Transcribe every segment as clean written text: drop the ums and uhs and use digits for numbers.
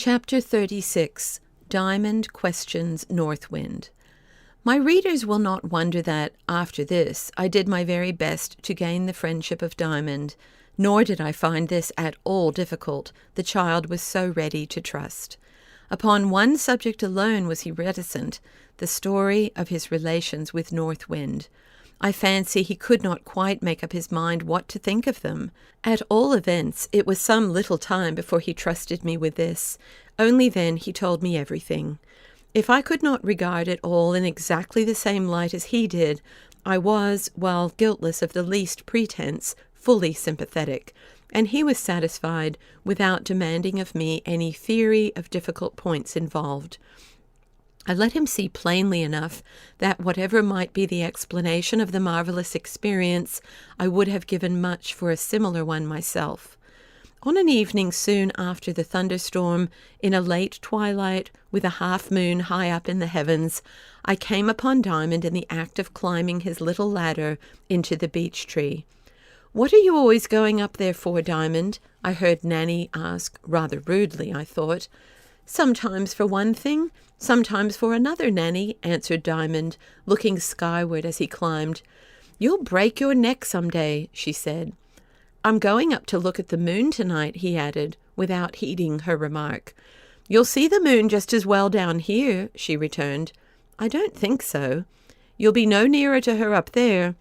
Chapter 36. Diamond Questions North Wind. My readers will not wonder that, after this, I did my very best to gain the friendship of Diamond, nor did I find this at all difficult, the child was so ready to trust. Upon one subject alone was he reticent, the story of his relations with North Wind. I fancy he could not quite make up his mind what to think of them. At all events, it was some little time before he trusted me with this. Only then he told me everything. If I could not regard it all in exactly the same light as he did, I was, while guiltless of the least pretense, fully sympathetic, and he was satisfied without demanding of me any theory of difficult points involved. I let him see plainly enough that whatever might be the explanation of the marvelous experience, I would have given much for a similar one myself. On an evening soon after the thunderstorm, in a late twilight, with a half-moon high up in the heavens, I came upon Diamond in the act of climbing his little ladder into the beech tree. "What are you always going up there for, Diamond?" I heard Nanny ask, rather rudely, I thought. "Sometimes for one thing, sometimes for another, Nanny," answered Diamond, looking skyward as he climbed. "You'll break your neck some day," she said. "I'm going up to look at the moon tonight," he added, without heeding her remark. "You'll see the moon just as well down here," she returned. "I don't think so." "You'll be no nearer to her up there."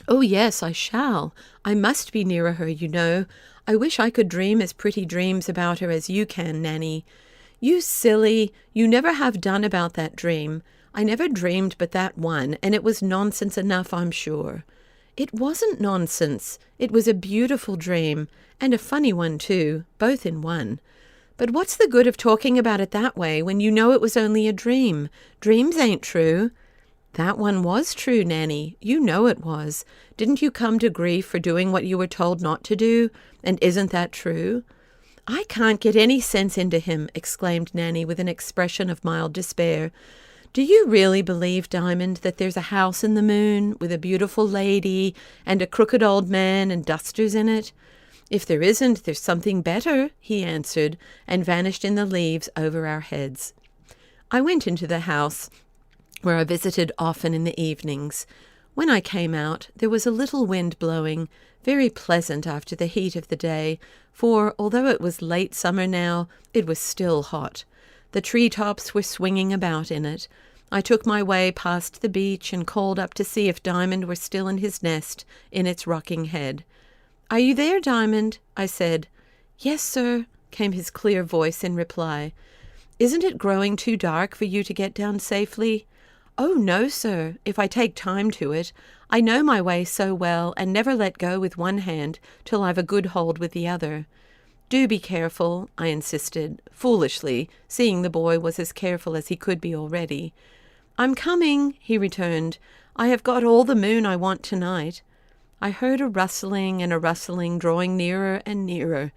"Oh, yes, I shall. I must be nearer her, you know. I wish I could dream as pretty dreams about her as you can, Nanny." "You silly! You never have done about that dream. I never dreamed but that one, and it was nonsense enough, I'm sure." "It wasn't nonsense. It was a beautiful dream, and a funny one, too, both in one. But what's the good of talking about it that way when you know it was only a dream? Dreams ain't true." "That one was true, Nanny. You know it was. Didn't you come to grief for doing what you were told not to do? And isn't that true?" "I can't get any sense into him," exclaimed Nanny with an expression of mild despair. "Do you really believe, Diamond, that there's a house in the moon, with a beautiful lady, and a crooked old man and dusters in it?" "If there isn't, there's something better," he answered, and vanished in the leaves over our heads. I went into the house, where I visited often in the evenings. When I came out, there was a little wind blowing, very pleasant after the heat of the day, for, although it was late summer now, it was still hot. The tree-tops were swinging about in it. I took my way past the beech and called up to see if Diamond were still in his nest in its rocking head. "Are you there, Diamond?" I said. "Yes, sir," came his clear voice in reply. "Isn't it growing too dark for you to get down safely?" "Oh, no, sir, if I take time to it. I know my way so well and never let go with one hand till I've a good hold with the other." "Do be careful," I insisted, foolishly, seeing the boy was as careful as he could be already. "I'm coming," he returned. "I have got all the moon I want tonight." I heard a rustling and a rustling drawing nearer and nearer.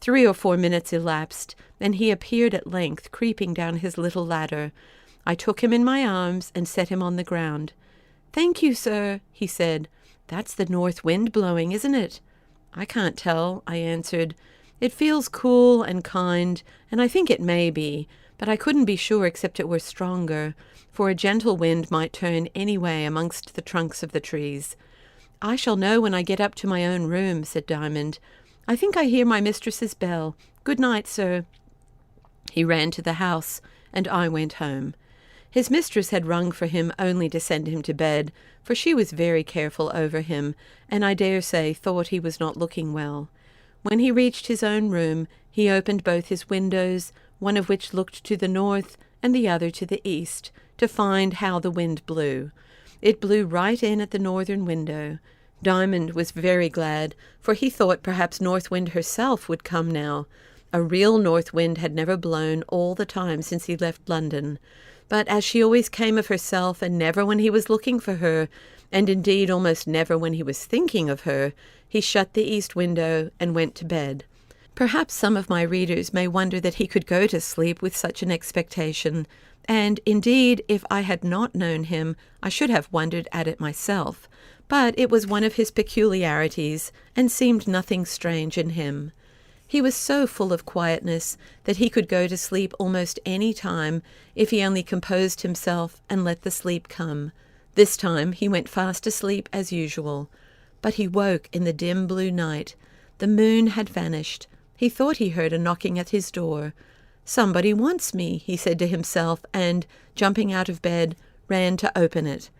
3 or 4 minutes elapsed, and he appeared at length creeping down his little ladder. I took him in my arms and set him on the ground. "Thank you, sir," he said. "That's the north wind blowing, isn't it?" "I can't tell," I answered. "It feels cool and kind, and I think it may be, but I couldn't be sure except it were stronger, for a gentle wind might turn any way amongst the trunks of the trees." "I shall know when I get up to my own room," said Diamond. "I think I hear my mistress's bell. Good night, sir." He ran to the house, and I went home. His mistress had rung for him only to send him to bed, for she was very careful over him, and I dare say thought he was not looking well. When he reached his own room, he opened both his windows, one of which looked to the north and the other to the east, to find how the wind blew. It blew right in at the northern window. Diamond was very glad, for he thought perhaps North Wind herself would come now. A real north wind had never blown all the time since he left London. But as she always came of herself, and never when he was looking for her, and indeed almost never when he was thinking of her, he shut the east window and went to bed. Perhaps some of my readers may wonder that he could go to sleep with such an expectation, and indeed, if I had not known him, I should have wondered at it myself. But it was one of his peculiarities, and seemed nothing strange in him. He was so full of quietness that he could go to sleep almost any time if he only composed himself and let the sleep come. This time he went fast asleep as usual. But he woke in the dim blue night. The moon had vanished. He thought he heard a knocking at his door. "Somebody wants me," he said to himself, and, jumping out of bed, ran to open it.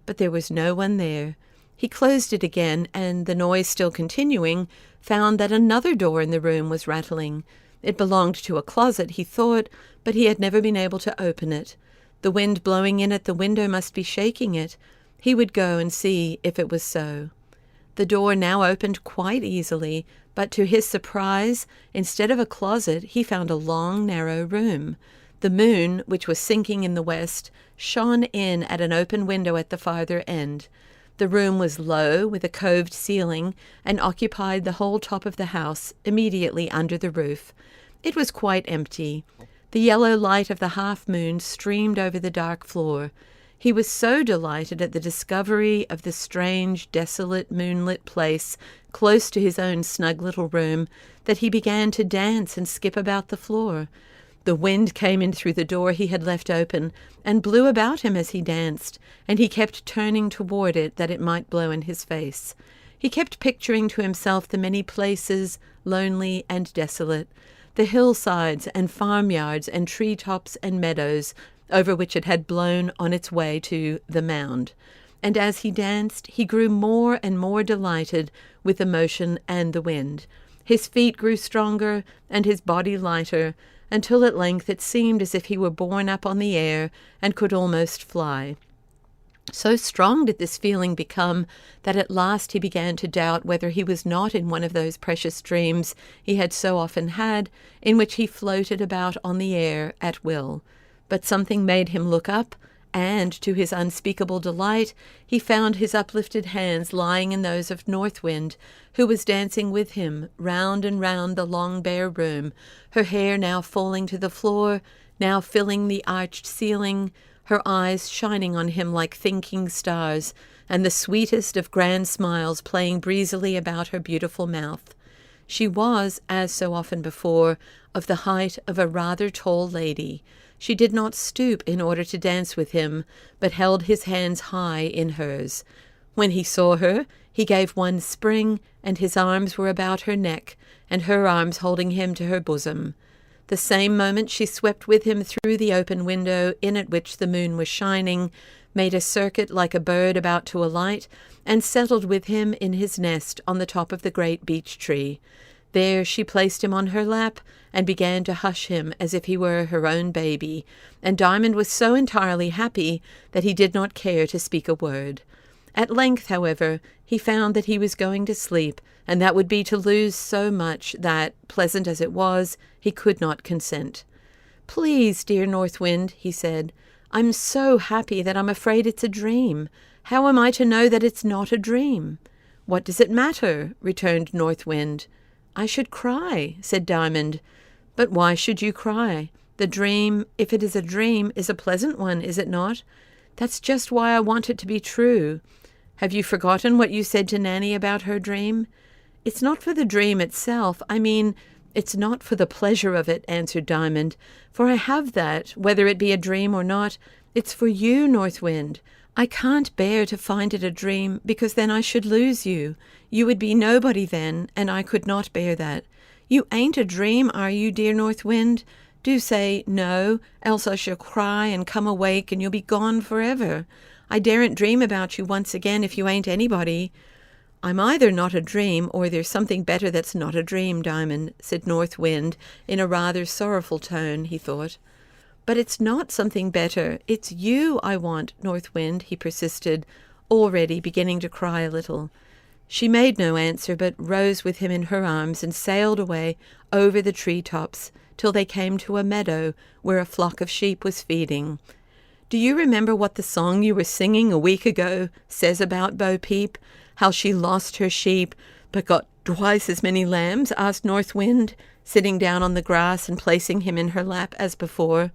But there was no one there. He closed it again, and, the noise still continuing, found that another door in the room was rattling. It belonged to a closet, he thought, but he had never been able to open it. The wind blowing in at the window must be shaking it. He would go and see if it was so. The door now opened quite easily, but to his surprise, instead of a closet, he found a long, narrow room. The moon, which was sinking in the west, shone in at an open window at the farther end. The room was low, with a coved ceiling, and occupied the whole top of the house, immediately under the roof. It was quite empty. The yellow light of the half-moon streamed over the dark floor. He was so delighted at the discovery of the strange, desolate, moonlit place close to his own snug little room that he began to dance and skip about the floor. The wind came in through the door he had left open and blew about him as he danced, and he kept turning toward it that it might blow in his face. He kept picturing to himself the many places, lonely and desolate, the hillsides and farmyards and tree-tops and meadows over which it had blown on its way to the mound. And as he danced, he grew more and more delighted with the motion and the wind. His feet grew stronger and his body lighter, until at length it seemed as if he were borne up on the air and could almost fly. So strong did this feeling become that at last he began to doubt whether he was not in one of those precious dreams he had so often had, in which he floated about on the air at will. But something made him look up, and, to his unspeakable delight, he found his uplifted hands lying in those of North Wind, who was dancing with him round and round the long bare room, her hair now falling to the floor, now filling the arched ceiling, her eyes shining on him like thinking stars, and the sweetest of grand smiles playing breezily about her beautiful mouth. She was, as so often before, of the height of a rather tall lady. She did not stoop in order to dance with him, but held his hands high in hers. When he saw her, he gave one spring, and his arms were about her neck, and her arms holding him to her bosom. The same moment she swept with him through the open window in at which the moon was shining, made a circuit like a bird about to alight, and settled with him in his nest on the top of the great beech tree. There she placed him on her lap and began to hush him as if he were her own baby, and Diamond was so entirely happy that he did not care to speak a word. At length, however, he found that he was going to sleep, and that would be to lose so much that, pleasant as it was, he could not consent. "Please, dear North Wind," he said, "I'm so happy that I'm afraid it's a dream. How am I to know that it's not a dream?" "What does it matter?" returned North Wind. "I should cry," said Diamond. "But why should you cry? The dream, if it is a dream, is a pleasant one, is it not? That's just why I want it to be true. Have you forgotten what you said to Nanny about her dream?" "It's not for the dream itself. I mean, it's not for the pleasure of it," answered Diamond. "For I have that, whether it be a dream or not. It's for you, North Wind. I can't bear to find it a dream, because then I should lose you. You would be nobody then, and I could not bear that. You ain't a dream, are you, dear North Wind? Do say no, else I shall cry and come awake, and you'll be gone forever. I daren't dream about you once again if you ain't anybody." "I'm either not a dream, or there's something better that's not a dream, Diamond," said North Wind, in a rather sorrowful tone, he thought. "But it's not something better. It's you I want, North Wind," he persisted, already beginning to cry a little. She made no answer, but rose with him in her arms and sailed away over the tree-tops till they came to a meadow where a flock of sheep was feeding. "Do you remember what the song you were singing a week ago says about Bo Peep? How she lost her sheep, but got twice as many lambs?" asked North Wind, sitting down on the grass and placing him in her lap as before.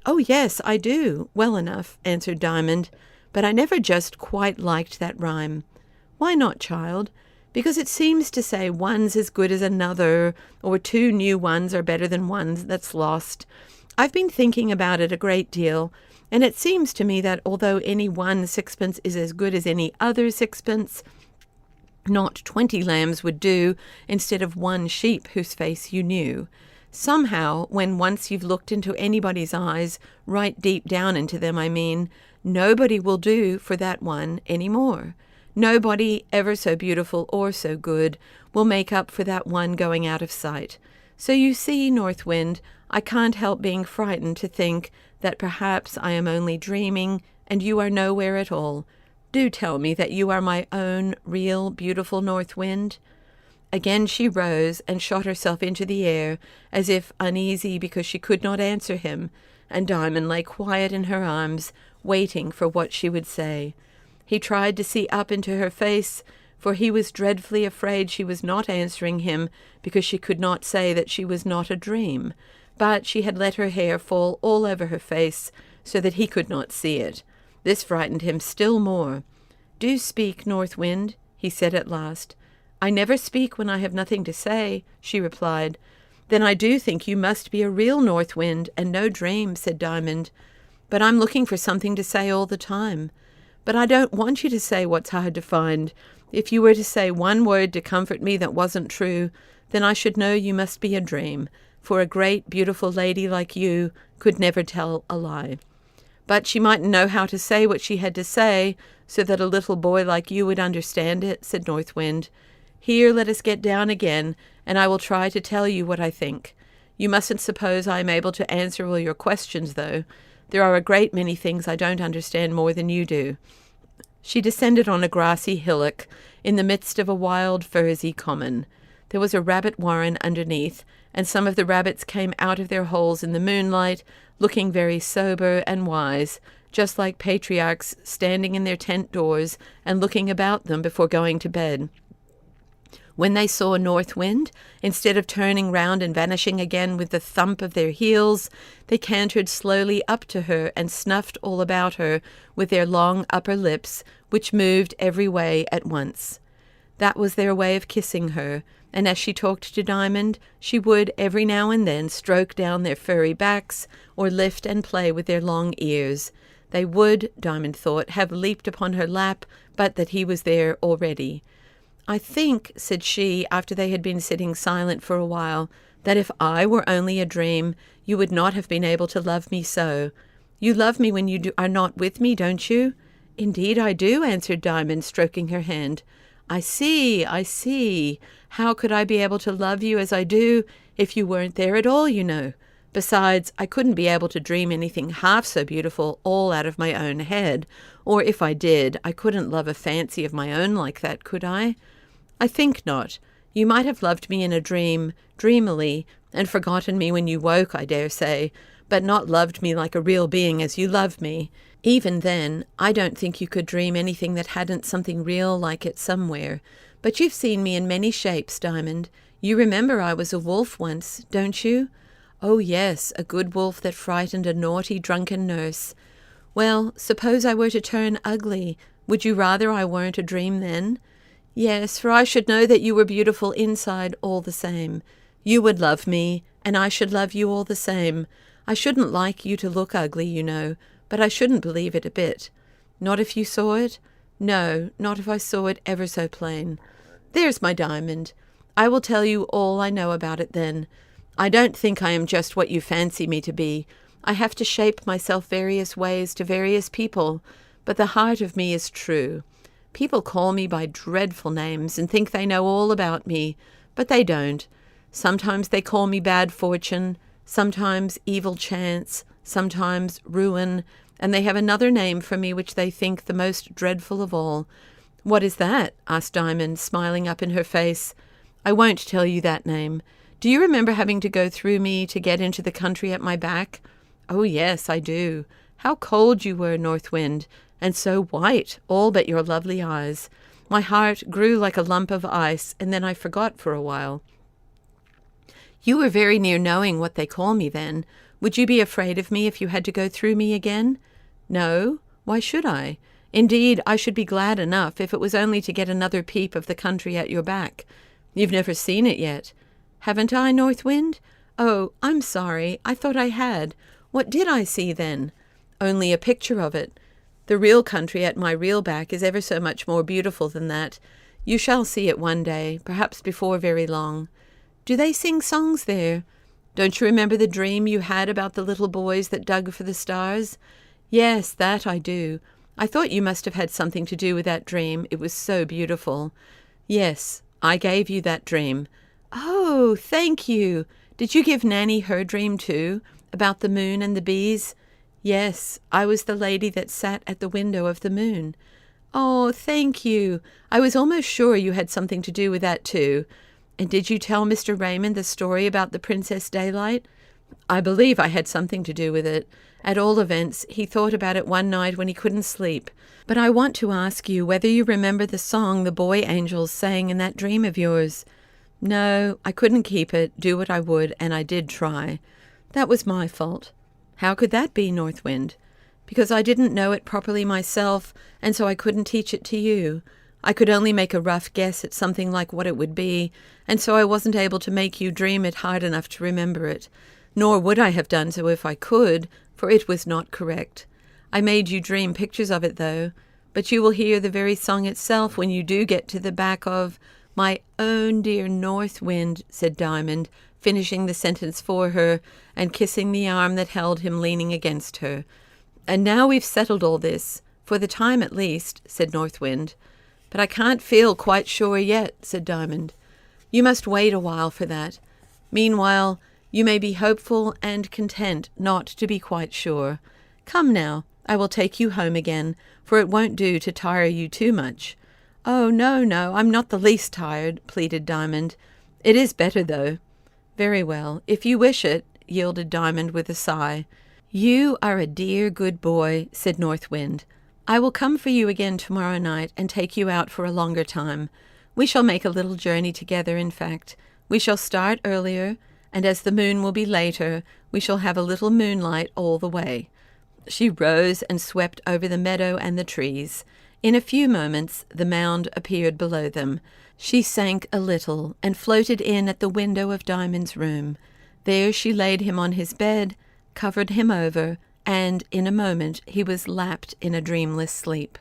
"Oh, yes, I do, well enough," answered Diamond, "but I never just quite liked that rhyme." "Why not, child?" because it seems to say one's as good as another, or two new ones are better than one that's lost. I've been thinking about it a great deal, and it seems to me that although any one sixpence is as good as any other sixpence, not 20 lambs would do instead of one sheep whose face you knew. Somehow, when once you've looked into anybody's eyes, right deep down into them, I mean, nobody will do for that one any more. Nobody, ever so beautiful or so good, will make up for that one going out of sight. So you see, North Wind, I can't help being frightened to think that perhaps I am only dreaming and you are nowhere at all. Do tell me that you are my own real beautiful North Wind." Again she rose and shot herself into the air, as if uneasy because she could not answer him, and Diamond lay quiet in her arms, waiting for what she would say. He tried to see up into her face, for he was dreadfully afraid she was not answering him because she could not say that she was not a dream, but she had let her hair fall all over her face so that he could not see it. This frightened him still more. "Do speak, North Wind," he said at last. "I never speak when I have nothing to say," she replied. "Then I do think you must be a real North Wind and no dream," said Diamond. "But I'm looking for something to say all the time. But I don't want you to say what's hard to find. If you were to say one word to comfort me that wasn't true, then I should know you must be a dream, for a great, beautiful lady like you could never tell a lie." But she mightn't know how to say what she had to say, so that a little boy like you would understand it, said North Wind. "Here, let us get down again, and I will try to tell you what I think. You mustn't suppose I am able to answer all your questions, though. There are a great many things I don't understand more than you do." She descended on a grassy hillock in the midst of a wild, furzy common. There was a rabbit warren underneath, and some of the rabbits came out of their holes in the moonlight, looking very sober and wise, just like patriarchs standing in their tent doors and looking about them before going to bed. When they saw North Wind, instead of turning round and vanishing again with the thump of their heels, they cantered slowly up to her and snuffed all about her with their long upper lips, which moved every way at once. That was their way of kissing her, and as she talked to Diamond, she would every now and then stroke down their furry backs or lift and play with their long ears. They would, Diamond thought, have leaped upon her lap, but that he was there already. "I think," said she, after they had been sitting silent for a while, "that if I were only a dream, you would not have been able to love me so. You love me when you are not with me, don't you?" "Indeed I do," answered Diamond, stroking her hand. I see. How could I be able to love you as I do if you weren't there at all, you know? Besides, I couldn't be able to dream anything half so beautiful all out of my own head, or if I did, I couldn't love a fancy of my own like that, could I? I think not. You might have loved me in a dream, dreamily, and forgotten me when you woke, I dare say, but not loved me like a real being as you love me. Even then, I don't think you could dream anything that hadn't something real like it somewhere. But you've seen me in many shapes, Diamond. You remember I was a wolf once, don't you? Oh, yes, a good wolf that frightened a naughty, drunken nurse. Well, suppose I were to turn ugly. Would you rather I weren't a dream then? Yes, for I should know that you were beautiful inside all the same. You would love me, and I should love you all the same. I shouldn't like you to look ugly, you know, but I shouldn't believe it a bit. Not if you saw it? No, not if I saw it ever so plain. There's my Diamond. I will tell you all I know about it then. I don't think I am just what you fancy me to be. I have to shape myself various ways to various people, but the heart of me is true. People call me by dreadful names and think they know all about me, but they don't. Sometimes they call me bad fortune, sometimes evil chance, sometimes ruin, and they have another name for me which they think the most dreadful of all. What is that? Asked Diamond, smiling up in her face. I won't tell you that name. Do you remember having to go through me to get into the country at my back? Oh, yes, I do. How cold you were, North Wind, and so white, all but your lovely eyes. My heart grew like a lump of ice, and then I forgot for a while. You were very near knowing what they call me then. Would you be afraid of me if you had to go through me again? No. Why should I? Indeed, I should be glad enough if it was only to get another peep of the country at your back. You've never seen it yet. Haven't I, North Wind? Oh, I'm sorry. I thought I had. What did I see then? Only a picture of it. The real country at my real back is ever so much more beautiful than that. You shall see it one day, perhaps before very long. Do they sing songs there? Don't you remember the dream you had about the little boys that dug for the stars? Yes, that I do. I thought you must have had something to do with that dream. It was so beautiful. Yes, I gave you that dream. Oh, thank you. Did you give Nanny her dream too, about the moon and the bees? Yes, I was the lady that sat at the window of the moon. Oh, thank you. I was almost sure you had something to do with that too. And did you tell Mr. Raymond the story about the Princess Daylight? I believe I had something to do with it. At all events, he thought about it one night when he couldn't sleep. But I want to ask you whether you remember the song the boy angels sang in that dream of yours. No, I couldn't keep it, do what I would, and I did try. That was my fault. How could that be, North Wind? Because I didn't know it properly myself, and so I couldn't teach it to you. I could only make a rough guess at something like what it would be, and so I wasn't able to make you dream it hard enough to remember it. Nor would I have done so if I could, for it was not correct. I made you dream pictures of it, though, but you will hear the very song itself when you do get to the back of my own dear North Wind, said Diamond, finishing the sentence for her and kissing the arm that held him leaning against her. And now we've settled all this, for the time at least, said North Wind. But I can't feel quite sure yet, said Diamond. You must wait a while for that. Meanwhile, you may be hopeful and content not to be quite sure. Come now, I will take you home again, for it won't do to tire you too much. Oh, no, I'm not the least tired, pleaded Diamond. It is better, though. Very well, if you wish it, yielded Diamond with a sigh. You are a dear good boy, said North Wind. I will come for you again tomorrow night and take you out for a longer time. We shall make a little journey together, in fact. We shall start earlier, and as the moon will be later, we shall have a little moonlight all the way. She rose and swept over the meadow and the trees. In a few moments the mound appeared below them. She sank a little and floated in at the window of Diamond's room. There she laid him on his bed, covered him over, and in a moment he was lapped in a dreamless sleep.